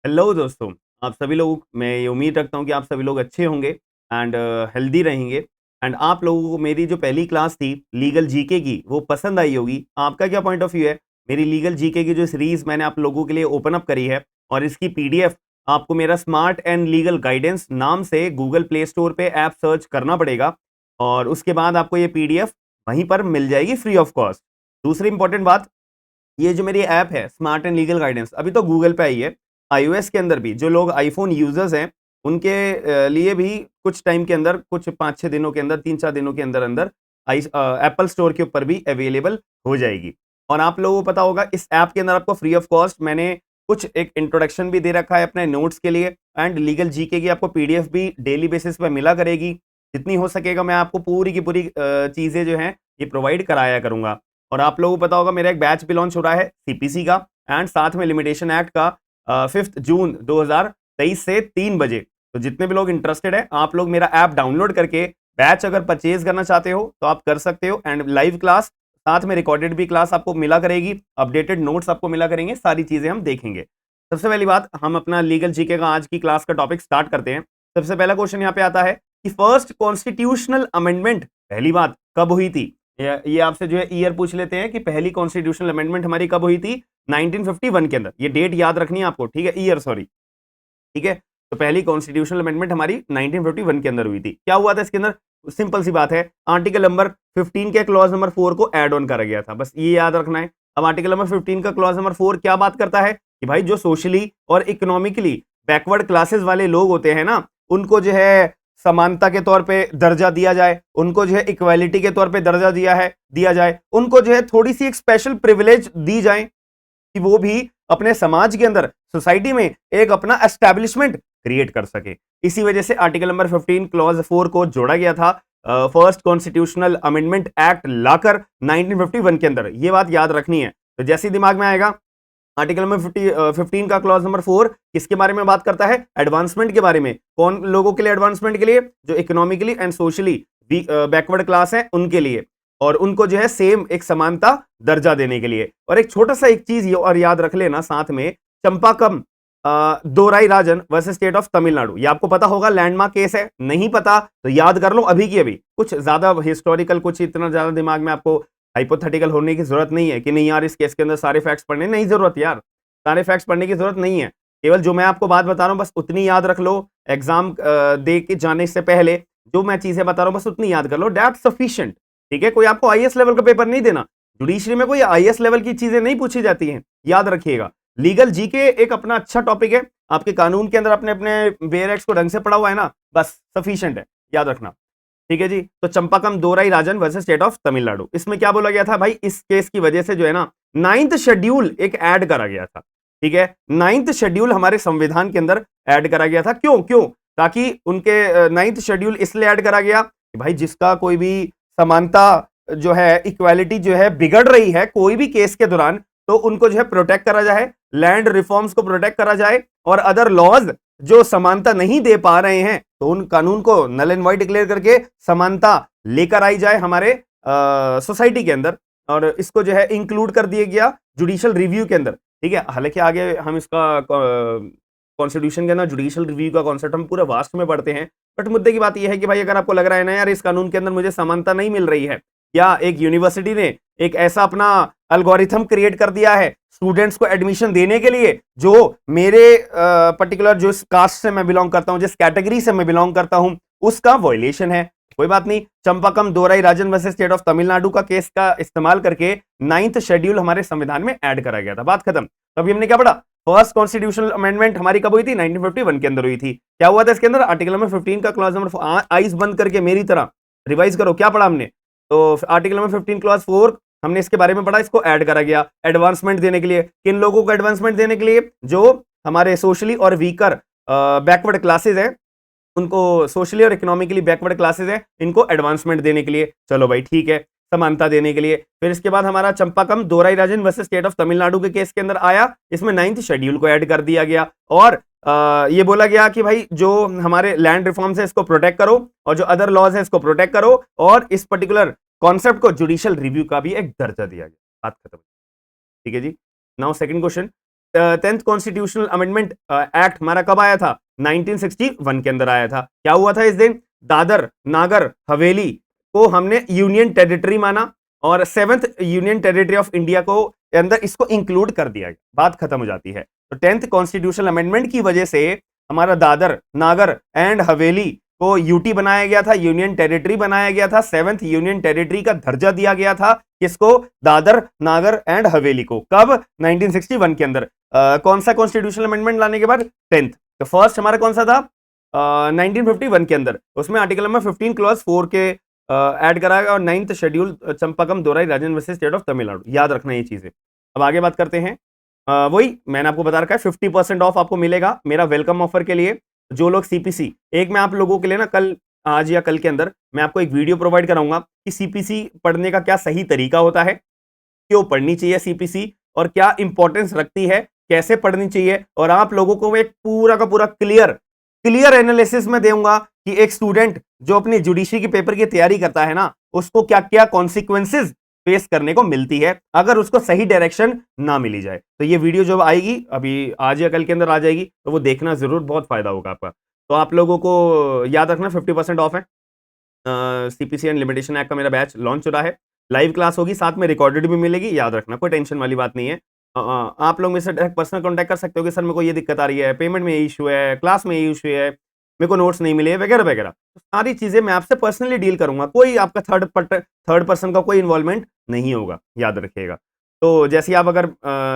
Hello दोस्तों, आप सभी लोग, मैं ये उम्मीद रखता हूँ कि आप सभी लोग अच्छे होंगे एंड हेल्दी रहेंगे। एंड आप लोगों को मेरी जो पहली क्लास थी लीगल जीके की वो पसंद आई होगी। आपका क्या पॉइंट ऑफ व्यू है? मेरी लीगल जीके की जो सीरीज मैंने आप लोगों के लिए ओपन अप करी है और इसकी पीडीएफ आपको मेरा स्मार्ट एंड लीगल गाइडेंस नाम से गूगल प्ले स्टोर पे ऐप सर्च करना पड़ेगा और उसके बाद आपको ये पीडीएफ वहीं पर मिल जाएगी फ्री ऑफ कॉस्ट। दूसरी इंपॉर्टेंट बात, ये जो मेरी ऐप है स्मार्ट एंड लीगल गाइडेंस अभी तो गूगल पे आई है। आईओएस के अंदर भी जो लोग आईफोन यूजर्स हैं उनके लिए भी कुछ टाइम के अंदर, कुछ 5-6 दिनों के अंदर, 3-4 दिनों के अंदर अंदर एप्पल स्टोर के ऊपर भी अवेलेबल हो जाएगी। और आप लोगों को पता होगा इस ऐप के अंदर आपको फ्री ऑफ कॉस्ट मैंने कुछ एक इंट्रोडक्शन भी दे रखा है अपने नोट्स के लिए एंड लीगल जीके की आपको पीडीएफ भी डेली बेसिस पे मिला करेगी। जितनी हो सकेगा मैं आपको पूरी की पूरी चीजें जो हैं ये प्रोवाइड कराया करूंगा। और आप लोगों को पता होगा मेरा एक बैच भी लॉन्च हो रहा है सीपीसी का एंड साथ में लिमिटेशन एक्ट का 5 जून 2023 से 3 बजे। तो जितने भी लोग इंटरेस्टेड है आप लोग मेरा ऐप डाउनलोड करके बैच अगर परचेज करना चाहते हो तो आप कर सकते हो। एंड लाइव क्लास साथ में रिकॉर्डेड भी क्लास आपको मिला करेगी, अपडेटेड नोट्स आपको मिला करेंगे, सारी चीजें हम देखेंगे। सबसे पहली बात, हम अपना लीगल जीके का आज की क्लास का टॉपिक स्टार्ट करते हैं। सबसे पहला क्वेश्चन यहाँ पे आता है कि फर्स्ट कॉन्स्टिट्यूशनल अमेंडमेंट पहली बात कब हुई थी? ये आपसे जो है ईयर पूछ लेते हैं कि पहली कॉन्स्टिट्यूशनल अमेंडमेंट हमारी कब हुई थी? 1951 के अंदर। ये डेट याद रखनी है आपको, ठीक है, ईयर सॉरी, ठीक है। तो पहली कॉन्स्टिट्यूशनल अमेंडमेंट हमारी 1951 के अंदर हुई थी। क्या हुआ था इसके अंदर? सिंपल सी बात है, आर्टिकल नंबर 15 के क्लॉज नंबर 4 को ऐड ऑन करा गया था, बस ये याद रखना है। अब आर्टिकल नंबर 15 का क्लॉज नंबर 4 क्या बात करता है कि भाई जो सोशली और इकोनॉमिकली बैकवर्ड क्लासेस वाले लोग होते हैं ना, उनको जो है समानता के तौर पे दर्जा दिया जाए, उनको जो है इक्वालिटी के तौर पे दर्जा दिया जाए, उनको जो है थोड़ी सी एक स्पेशल प्रिविलेज दी जाए कि वो भी अपने समाज के अंदर, सोसाइटी में एक अपना एस्टैब्लिशमेंट क्रिएट कर सके। इसी वजह से आर्टिकल नंबर 15 क्लॉज 4 को जोड़ा गया था फर्स्ट कॉन्स्टिट्यूशनल अमेंडमेंट एक्ट लाकर 1951 के अंदर। ये बात याद रखनी है। तो जैसे दिमाग में आएगा आर्टिकल नंबर 15 का क्लॉज नंबर 4 किसके बारे में बात करता है? एडवांसमेंट के बारे में। कौन लोगों के लिए एडवांसमेंट के लिए? जो economically and socially backward class है उनके लिए, और उनको जो है सेम एक समानता दर्जा देने के लिए। और एक छोटा सा एक चीज और याद रख लेना साथ में, चंपाकम Dorairajan versus state of Tamil Nadu. ये आपको पता होगा, लैंडमार्क केस है। नहीं पता तो याद कर लो अभी की अभी। कुछ ज्यादा हिस्टोरिकल, कुछ इतना ज्यादा दिमाग में आपको हाइपोथेटिकल होने की जरूरत नहीं है कि नहीं यार इस केस के अंदर सारे फैक्ट्स पढ़ने, नहीं जरूरत यार, सारे फैक्ट्स पढ़ने की जरूरत नहीं है। केवल जो मैं आपको बात बता रहा हूं बस उतनी याद रख लो। एग्जाम दे के जाने से पहले जो मैं चीजें बता रहा हूं बस उतनी याद कर लो, दैट्स सफिशिएंट। ठीक है, कोई आपको आईएएस लेवल का पेपर नहीं देना। जुडिशरी में कोई आईएएस लेवल की चीजें नहीं पूछी जाती हैं, याद रखिएगा। लीगल जीके एक अपना अच्छा टॉपिक है। आपके कानून के अंदर अपने अपने बेयर एक्ट्स को ढंग से पढ़ा हुआ है ना, बस सफिशिएंट है, याद रखना। ठीक है जी। तो चंपाकम Dorairajan versus state of Tamil Nadu, इसमें क्या बोला गया था भाई? इस केस की वजह से जो है ना 9th शेड्यूल एक ऐड करा गया था। ठीक है, 9th शेड्यूल हमारे संविधान के अंदर ऐड करा गया था। क्यों क्यों? ताकि उनके 9th शेड्यूल इसलिए ऐड करा गया कि भाई जिसका कोई भी समानता जो है, इक्वालिटी जो है बिगड़ रही है कोई भी केस के दौरान, तो उनको जो है प्रोटेक्ट करा जाए, लैंड रिफॉर्म्स को प्रोटेक्ट करा जाए, और अदर लॉज जो समानता नहीं दे पा रहे हैं तो उन कानून को नल एंड वाइड डिक्लेयर करके समानता लेकर आई जाए हमारे सोसाइटी के अंदर। और इसको जो है इंक्लूड कर दिया गया जुडिशियल रिव्यू के अंदर। ठीक है, हालांकि आगे हम इसका कॉन्स्टिट्यूशन के अंदर जुडिशियल रिव्यू का कॉन्सेप्ट हम पूरे वास्ट में पढ़ते हैं। बट मुद्दे की बात यह है कि भाई अगर आपको लग रहा है ना यार इस कानून के अंदर मुझे समानता नहीं मिल रही है, या एक यूनिवर्सिटी ने एक ऐसा अपना अल्गोरिथम क्रिएट कर दिया है स्टूडेंट्स को एडमिशन देने के लिए जो मेरे पर्टिकुलर जो कास्ट से मैं बिलोंग करता हूं, जिस कैटेगरी से मैं बिलोंग करता हूं, उसका वॉयलेशन है, कोई बात नहीं। चंपाकम Dorairajan versus state of Tamil Nadu का केस का इस्तेमाल करके 9th शेड्यूल हमारे संविधान में ऐड करा गया था। बात खत्म। तो अभी हमने क्या पढ़ा? फर्स्ट कॉन्स्टिट्यूशनल अमेंडमेंट हमारी कब हुई थी? 1951 के अंदर हुई थी। क्या हुआ था इसके अंदर? आर्टिकल नंबर 15 का क्लॉज नंबर, आइज बंद करके मेरी तरह रिवाइज करो, क्या पढ़ा हमने? तो आर्टिकल नंबर 15 क्लॉज 4 हमने इसके बारे में पढ़ा, इसको ऐड करा गया एडवांसमेंट देने के लिए। किन लोगों को एडवांसमेंट देने के लिए? जो हमारे सोशली और वीकर बैकवर्ड क्लासेस हैं, उनको, सोशली और इकोनॉमिकली बैकवर्ड क्लासेस हैं, इनको एडवांसमेंट देने के लिए। चलो भाई ठीक है, समानता देने के लिए। फिर इसके बाद हमारा चंपाकम Dorairajan versus state of Tamil Nadu के केस के अंदर आया, इसमें 9th शेड्यूल को ऐड कर दिया गया और ये बोला गया कि भाई जो हमारे लैंड रिफॉर्म्स है इसको प्रोटेक्ट करो, और जो अदर लॉज है इसको प्रोटेक्ट करो, और इस पर्टिकुलर कॉन्सेप्ट को जुडिशियल रिव्यू का भी एक दर्जा दिया गया। बात खत्म। ठीक है जी। Now second question, 10th constitutional amendment act हमारा कब आया था? 1961 के अंदर आया था। क्या हुआ था इस दिन? दादर नागर हवेली को हमने यूनियन टेरिटरी माना और 7th union territory of India को अंदर इसको इंक्लूड कर दिया, बात खत्म हो जाती है। तो 10th कॉन्स्टिट्यूशनल अमेंडमेंट की वजह से हमारा दादर नागर एंड हवेली को यूटी बनाया गया था, यूनियन टेरिटरी बनाया गया था, 7th यूनियन टेरिटरी का दर्जा दिया गया था किसको? दादर नागर एंड हवेली को। कब? 1961 के अंदर। कौन सा कॉन्स्टिट्यूशनल अमेंडमेंट लाने के बाद? 10th। तो फर्स्ट हमारा कौन सा था? 1951 के अंदर, उसमें आर्टिकल नंबर 15 क्लॉज 4 के ऐड करा गया और 9th schedule Champakam Dorairajan versus state of Tamil Nadu. याद रखना ये चीजें। अब आगे बात करते हैं। वही मैंने आपको बता रखा है 50% ऑफ आपको मिलेगा मेरा वेलकम ऑफर के लिए। जो लोग सीपीसी, एक मैं आप लोगों के लिए ना कल, आज या कल के अंदर मैं आपको एक वीडियो प्रोवाइड कराऊंगा कि सीपीसी पढ़ने का क्या सही तरीका होता है, क्यों पढ़नी चाहिए सीपीसी और क्या इंपॉर्टेंस रखती है, कैसे पढ़नी चाहिए। और आप लोगों को मैं एक पूरा का पूरा क्लियर एनालिसिस में दूंगा कि एक स्टूडेंट जो अपनी जुडिशरी के पेपर की तैयारी करता है ना, उसको क्या क्या कॉन्सिक्वेंसेज फेस करने को मिलती है अगर उसको सही डायरेक्शन ना मिली जाए। तो ये वीडियो जब आएगी, अभी आज या कल के अंदर आ जाएगी, तो वो देखना जरूर, बहुत फायदा होगा आपका। तो आप लोगों को याद रखना 50% ऑफ है। सीपीसी एंड लिमिटेशन एक्ट का मेरा बैच लॉन्च हो रहा है, लाइव क्लास होगी, साथ में रिकॉर्डेड भी मिलेगी। याद रखना, कोई टेंशन वाली बात नहीं है। आप लोग मेरे से डायरेक्ट पर्सनल कॉन्टैक्ट कर सकते हो कि सर मेरे को ये दिक्कत आ रही है, पेमेंट में ये इशू है, क्लास में ये इशू है, मेरे को नोट्स नहीं मिले वगैरह वगैरह। तो सारी चीजें मैं आपसे पर्सनली डील करूंगा, कोई आपका थर्ड पर्सन का कोई इन्वॉल्वमेंट नहीं होगा, याद रखिएगा। तो जैसे आप अगर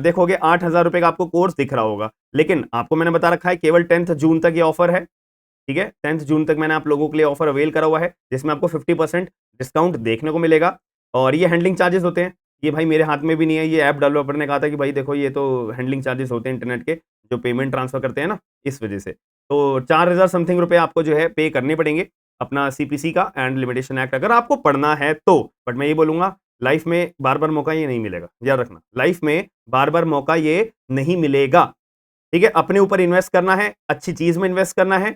देखोगे 8,000 रुपए का आपको कोर्स दिख रहा होगा, लेकिन आपको मैंने बता रखा है केवल 10th जून तक ये ऑफर है। ठीक है, 10th जून तक मैंने आप लोगों के लिए ऑफर अवेल करा हुआ है, जिसमें आपको 50% डिस्काउंट देखने को मिलेगा। और ये हैंडलिंग चार्जेस होते हैं, ये भाई मेरे हाथ में भी नहीं है, ये ऐप डेवलपर ने कहा था कि भाई देखो ये तो हैंडलिंग चार्जेस होते हैं इंटरनेट के, जो पेमेंट ट्रांसफर करते हैं ना, इस वजह से। तो 4,000 समथिंग रुपए आपको जो है पे करने पड़ेंगे अपना सीपीसी का एंड लिमिटेशन एक्ट अगर आपको पढ़ना है तो। बट मैं ये बोलूंगा, लाइफ में बार बार मौका ये नहीं मिलेगा, याद रखना, लाइफ में बार बार मौका ये नहीं मिलेगा। ठीक है, अपने ऊपर इन्वेस्ट करना है, अच्छी चीज में इन्वेस्ट करना है,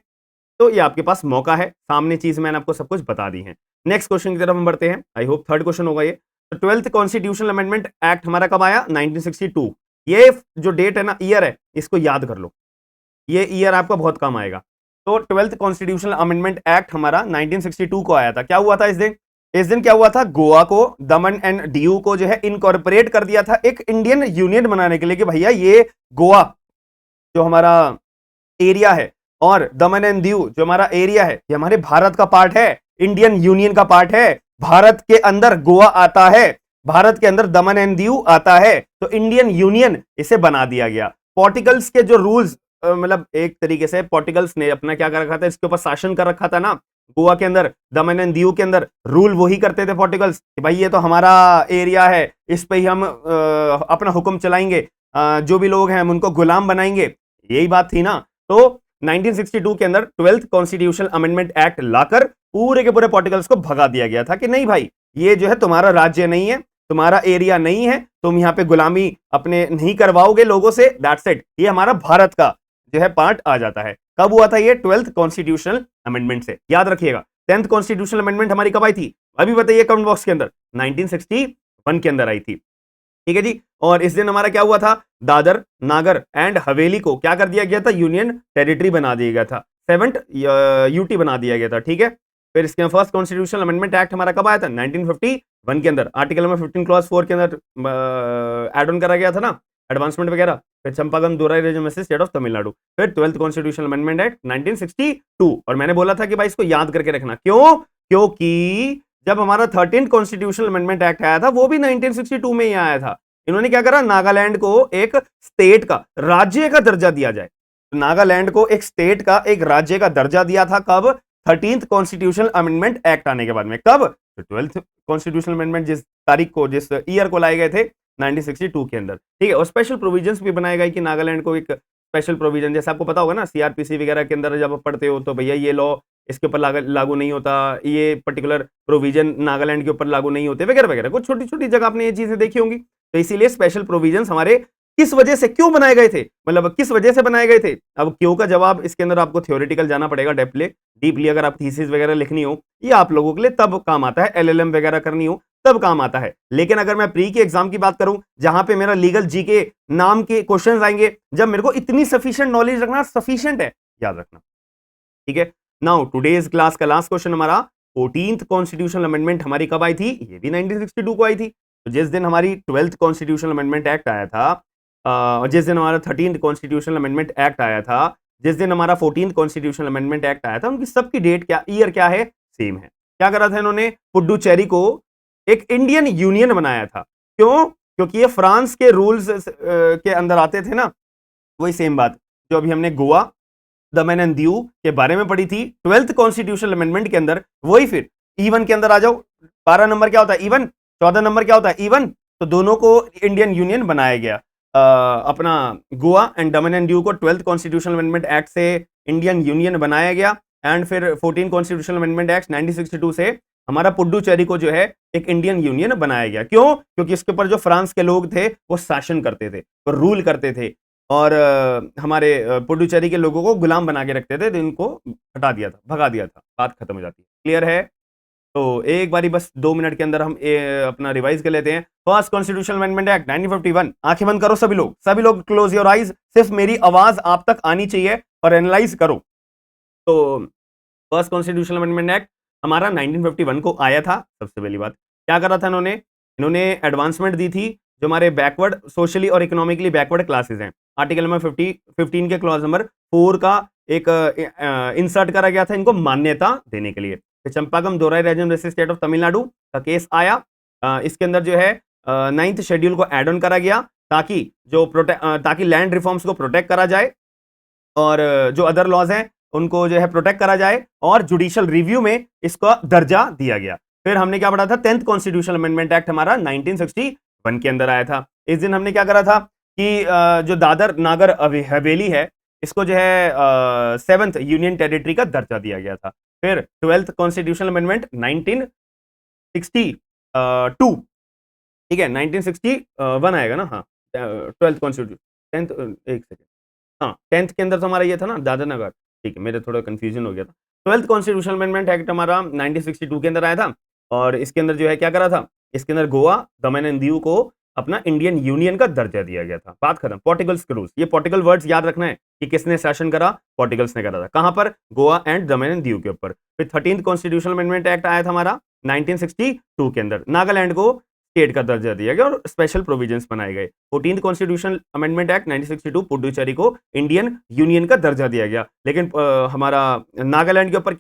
तो ये आपके पास मौका है। सामने चीज मैंने आपको सब कुछ बता दी है। नेक्स्ट क्वेश्चन की तरफ हम बढ़ते हैं, आई होप थर्ड क्वेश्चन होगा ये। तो 12th कॉन्स्टिट्यूशनल अमेंडमेंट एक्ट हमारा कब आया? 1962। ये जो डेट है ना, ईयर है, इसको याद कर लो, ये ईयर आपका बहुत काम आएगा। तो 12th कॉन्स्टिट्यूशनल अमेंडमेंट एक्ट हमारा 1962 को आया था। क्या हुआ था इस दिन? इस दिन क्या हुआ था? गोवा को, दमन एंड दीव को जो है इनकॉर्पोरेट कर दिया था एक इंडियन यूनियन बनाने के लिए कि भैया ये गोवा जो हमारा एरिया है और दमन एंड दीव जो हमारा एरिया है, ये हमारे भारत का पार्ट है, इंडियन यूनियन का पार्ट है। भारत के अंदर गोवा आता है, भारत के अंदर दमन एंड दीव आता है, तो इंडियन यूनियन इसे बना दिया गया। पॉर्टिकल्स के जो रूल्स, मतलब एक तरीके से पॉर्टिकल्स ने अपना क्या कर रखा था, इसके ऊपर शासन कर रखा था ना, गोवा के अंदर, दमन एंड दीव के अंदर रूल वही करते थे पॉर्टिकल्स कि भाई ये तो हमारा एरिया है, इस पे ही हम अपना हुक्म चलाएंगे, जो भी लोग हैं हम उनको गुलाम बनाएंगे, यही बात थी ना। तो 1962 के अंदर 12th कॉन्स्टिट्यूशनल अमेंडमेंट एक्ट लाकर पूरे के पूरे पॉर्टिकल्स को भगा दिया गया था कि नहीं भाई, ये जो है तुम्हारा राज्य नहीं है, तुम्हारा एरिया नहीं है, तुम यहां पे गुलामी अपने नहीं करवाओगे लोगों से, दैट्स इट, ये हमारा भारत का जो है पार्ट आ जाता है। कब हुआ था ये? 12th कॉन्स्टिट्यूशनल अमेंडमेंट से, याद रखिएगा। 10th कॉन्स्टिट्यूशनल अमेंडमेंट हमारी कब आई थी? अभी बताइए कमेंट बॉक्स के अंदर। 1961 के अंदर आई थी, ठीक है जी। और इस दिन हमारा क्या हुआ था? दादर नागर एंड हवेली को क्या कर दिया गया था? यूनियन टेरिटरी बना दिया गया था, 7th यूटी बना दिया गया था, ठीक है। फिर इसके फर्स्ट कॉन्स्टिट्यूशनल अमेंडमेंट एक्ट हमारा कब आया था? 1951 के अंदर, आर्टिकल नंबर 15 क्लॉज 4 के अंदर एड ऑन करा गया था ना, एडवांसमेंट वगैरह। फिर चंपाकम दोराई रीजन में से स्टेट ऑफ तमिलनाडु। फिर 12th कॉन्स्टिट्यूशनल अमेंडमेंट एक्ट 1962। और मैंने बोला था कि भाई इसको याद करके रखना, क्यों? क्योंकि जब हमारा 13th कॉन्स्टिट्यूशनल अमेंडमेंट एक्ट आया था वो भी 1962 में ही आया था। इन्होंने क्या करा? नागालैंड को एक स्टेट का, राज्य का दर्जा दिया जाए। तो नागालैंड को एक स्टेट का, एक राज्य का दर्जा दिया था कब? 13th कॉन्स्टिट्यूशनल अमेंडमेंट एक्ट आने के बाद में। कब? तो 12th कॉन्स्टिट्यूशनल अमेंडमेंट जिस तारीख को, जिस ईयर को लाए गए थे, 1962 के अंदर, ठीक है। और स्पेशल प्रोविजंस भी बनाए गए कि नागालैंड को एक स्पेशल प्रोविजन, जैसे आपको पता होगा ना, सीआरपीसी वगैरह के अंदर जब आप पढ़ते हो तो भैया ये लॉ इसके ऊपर लागू नहीं होता, ये पर्टिकुलर प्रोविजन नागालैंड के ऊपर लागू नहीं होते वगैरह वगैरह। कुछ छोटी छोटी जगह आपने ये चीजें देखी होंगी। तो इसीलिए स्पेशल प्रोविजंस हमारे किस वजह से, क्यों बनाए गए थे, मतलब किस वजह से बनाए गए थे। अब क्यों का जवाब इसके अंदर आपको थ्योरेटिकल जाना पड़ेगा, डीपली अगर आप थीसिस वगैरह लिखनी हो, ये आप लोगों के लिए तब काम आता है, एलएलएम वगैरह करनी हो तब काम आता है। लेकिन अगर मैं प्री के एग्जाम की बात करूं जहां पे मेरा लीगल जीके नाम के क्वेश्चंस आएंगे, जब मेरे को इतनी सफिशिएंट नॉलेज रखना सफिशिएंट है, याद रखना, ठीक है। नाउ टुडेज क्लास का लास्ट क्वेश्चन हमारा 14th कॉन्स्टिट्यूशनल अमेंडमेंट हमारी कब आई थी? ये भी 1962 को आई थी। तो जिस दिन हमारी 12th कॉन्स्टिट्यूशनल अमेंडमेंट एक्ट आया था, और जिस दिन हमारा 13th कॉन्स्टिट्यूशनल अमेंडमेंट एक्ट आया था, जिस दिन हमारा 14th कॉन्स्टिट्यूशनल अमेंडमेंट एक्ट आया था, उनकी सबकी डेट क्या, ईयर क्या है? सेम है। क्या करा था इन्होंने? पुडुचेरी को एक इंडियन यूनियन बनाया था। क्यों? क्योंकि ये फ्रांस के रूल्स के अंदर आते थे ना। वही सेम बात जो अभी हमने गोवा, दमन एंड दीव के बारे में पढ़ी थी 12th कॉन्स्टिट्यूशनल अमेंडमेंट के अंदर, वही फिर इवन के अंदर आ जाओ। 12 नंबर क्या होता है? इवन। 14 नंबर क्या होता है? इवन। तो दोनों को इंडियन यूनियन बनाया गया। अपना Goa and Daman and Diu को 12th कॉन्स्टिट्यूशनल अमेंडमेंट एक्ट से इंडियन यूनियन बनाया गया, एंड फिर 14 कॉन्स्टिट्यूशनल अमेंडमेंट एक्ट 1962 से हमारा पुडुचेरी को जो है एक इंडियन यूनियन बनाया गया। क्यों? क्योंकि इसके ऊपर जो फ्रांस के लोग थे वो शासन करते थे, वो रूल करते थे, और हमारे पुडुचेरी के लोगों को गुलाम बना के रखते थे, तो इनको हटा दिया था, भगा दिया था, बात खत्म हो जाती है। क्लियर है? तो एक बारी बस 2 मिनट के अंदर हम अपना रिवाइज कर लेते हैं। First constitutional amendment act 1951। आंखें बंद करो सभी लोग क्लोज योर आइज। सिर्फ मेरी आवाज आप तक आनी चाहिए और एनालाइज करो। तो फर्स्ट कॉन्स्टिट्यूशनल अमेंडमेंट एक्ट हमारा 1951 को आया था। सबसे पहली बात क्या करा था इन्होंने एडवांसमेंट दी थी जो हमारे बैकवर्ड, सोशली और इकोनॉमिकली बैकवर्ड क्लासेस हैं। आर्टिकल नंबर 15 के क्लॉज नंबर 4 का एक इंसर्ट करा गया था इनको मान्यता देने के लिए। फिर Champakam Dorairajan versus state of Tamil Nadu का केस आया। इसके अंदर जो है 9th शेड्यूल को एड ऑन करा गया ताकि लैंड रिफॉर्म्स को प्रोटेक्ट करा जाए, और जो अदर लॉज हैं उनको जो है प्रोटेक्ट करा जाए, और जुडिशियल रिव्यू में इसका दर्जा दिया गया। फिर हमने क्या पढ़ा था? 10th कॉन्स्टिट्यूशनल अमेंडमेंट एक्ट हमारा 1961 के अंदर आया था। इस दिन हमने क्या करा था कि जो दादर नागर हवेली है इसको जो है 7th यूनियन टेरिटरी का दर्जा दिया गया था। फिर 12th कॉन्स्टिट्यूशनल अमेंडमेंट 1962, ठीक है, 1961 आएगा ना? हाँ, 12th कॉन्स्टिट्यूशन 10th, एक सेकेंड, हाँ 10th के अंदर तो हमारा ये था ना दादर नगर, ठीक है, मेरे थोड़ा कंफ्यूजन हो गया था। 12th कॉन्स्टिट्यूशनल अमेंडमेंट एक्ट हमारा 1962 के अंदर आया था, और इसके अंदर जो है क्या करा था? इसके अंदर गोवा, दमन एंड दीव को अपना इंडियन यूनियन का दर्जा दिया गया था। बात खत्म। पोर्टुगल्स के रूल्स, ये पोर्टुगल वर्ड्स याद रखना है कि किसने शासन करा? पोर्टुगल्स ने करा था। कहां पर? Goa and Daman and Diu के ऊपर। फिर 13th कॉन्स्टिट्यूशनल अमेंडमेंट एक्ट आया था हमारा 1962 के अंदर, नागालैंड को स्टेट का दर्जा दिया गया और स्पेशल प्रोविजंस बनाए गए। 14th constitutional amendment act 1962 Puducherry को इंडियन यूनियन का दर्जा दिया गया। लेकिन हमारा नागालैंड के ऊपर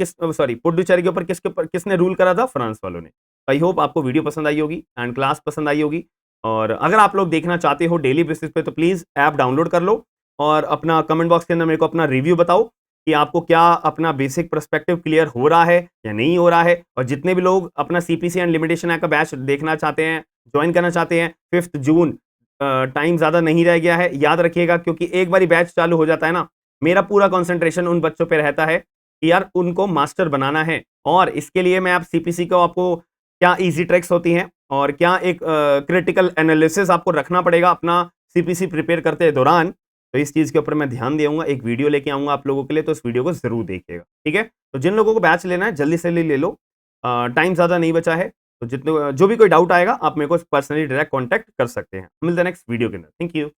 पुडुचेरी के ऊपर किसने रूल करा था? फ्रांस वालों ने। आई होप आपको वीडियो पसंद आई होगी एंड क्लास पसंद आई होगी, और अगर आप लोग देखना चाहते हो डेली बेसिस पे तो प्लीज ऐप डाउनलोड कर लो, और अपना कमेंट बॉक्स के अंदर मेरे को अपना रिव्यू बताओ कि आपको क्या अपना बेसिक पर्सपेक्टिव क्लियर हो रहा है या नहीं हो रहा है। और जितने भी लोग अपना सीपीसी एंड लिमिटेशन एक्ट का बैच देखना चाहते हैं, ज्वाइन करना चाहते हैं, 5 जून, टाइम ज्यादा नहीं रह गया है, याद रखिएगा, क्योंकि एक बार बैच चालू हो जाता है ना, मेरा पूरा कंसंट्रेशन उन बच्चों पे रहता है कि यार उनको मास्टर बनाना है। और इसके लिए मैं आप सीपीसी को आपको क्या इजी ट्रिक्स होती हैं और क्या एक क्रिटिकल एनालिसिस आपको रखना पड़ेगा अपना सीपीसी प्रिपेयर करते दौरान, तो इस चीज के ऊपर मैं ध्यान दूंगा। एक वीडियो लेके आऊंगा आप लोगों के लिए, तो इस वीडियो को जरूर देखिएगा, ठीक है। तो जिन लोगों को बैच लेना है जल्दी से ले लो, टाइम ज्यादा नहीं बचा है। तो जितने जो भी कोई डाउट आएगा आप मेरे को पर्सनली डायरेक्ट कॉन्टैक्ट कर सकते हैं। मिलते हैं नेक्स्ट वीडियो के अंदर। Thank you.